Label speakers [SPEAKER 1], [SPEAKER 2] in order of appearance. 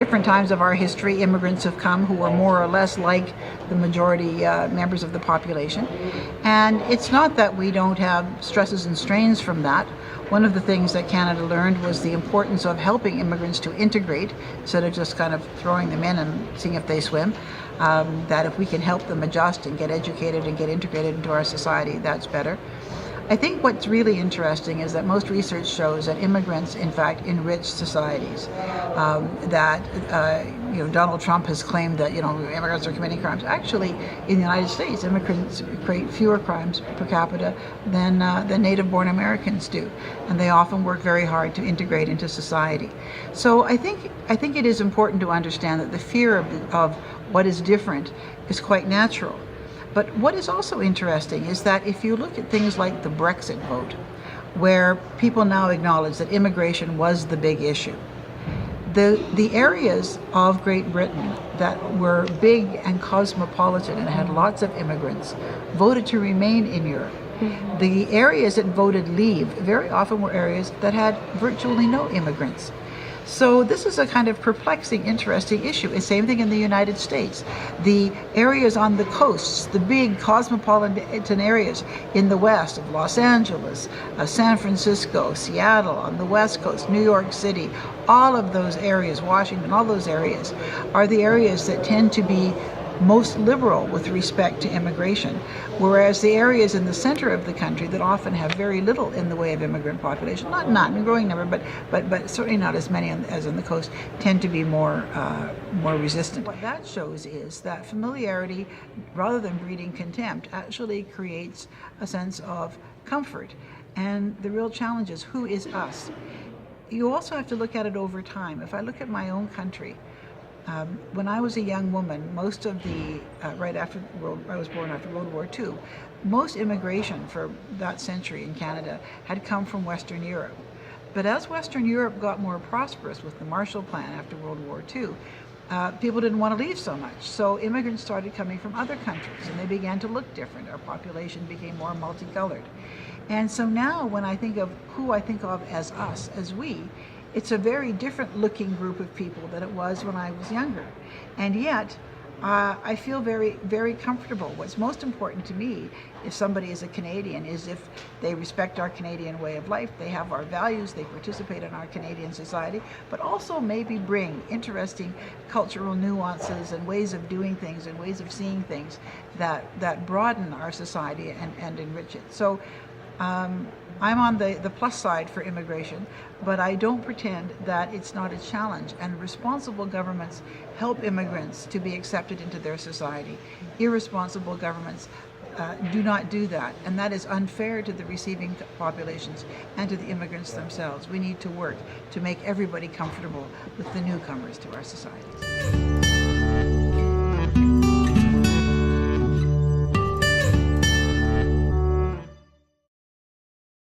[SPEAKER 1] different times of our history, immigrants have come who were more or less like the majority members of the population. And it's not that we don't have stresses and strains from that. One of the things that Canada learned was the importance of helping immigrants to integrate instead of just kind of throwing them in and seeing if they swim. That if we can help them adjust and get educated and get integrated into our society, that's better. I think what's really interesting is that most research shows that immigrants, in fact, enrich societies. Donald Trump has claimed that immigrants are committing crimes. Actually, in the United States, immigrants create fewer crimes per capita than native-born Americans do, and they often work very hard to integrate into society. So I think it is important to understand that the fear of what is different is quite natural. But what is also interesting is that if you look at things like the Brexit vote, where people now acknowledge that immigration was the big issue, the areas of Great Britain that were big and cosmopolitan and had lots of immigrants voted to remain in Europe. The areas that voted leave very often were areas that had virtually no immigrants. So this is a kind of perplexing, interesting issue. The same thing in the United States. The areas on the coasts, the big cosmopolitan areas in the west of Los Angeles, San Francisco, Seattle, on the west coast, New York City, all of those areas, Washington, all those areas are the areas that tend to be most liberal with respect to immigration, whereas the areas in the center of the country that often have very little in the way of immigrant population, not in a growing number, but certainly not as many as on the coast, tend to be more resistant. What that shows is that familiarity, rather than breeding contempt, actually creates a sense of comfort. And the real challenge is, who is us? You also have to look at it over time. If I look at my own country, when I was a young woman, most of the, I was born after World War II, most immigration for that century in Canada had come from Western Europe. But as Western Europe got more prosperous with the Marshall Plan after World War II, people didn't want to leave so much. So immigrants started coming from other countries and they began to look different. Our population became more multicolored. And so now when I think of who I think of as us, as we, it's a very different looking group of people than it was when I was younger. And yet, I feel very, very comfortable. What's most important to me, if somebody is a Canadian, is if they respect our Canadian way of life, they have our values, they participate in our Canadian society, but also maybe bring interesting cultural nuances and ways of doing things and ways of seeing things that broaden our society and enrich it. So I'm on the plus side for immigration, but I don't pretend that it's not a challenge, and responsible governments help immigrants to be accepted into their society. Irresponsible governments do not do that, and that is unfair to the receiving populations and to the immigrants themselves. We need to work to make everybody comfortable with the newcomers to our societies.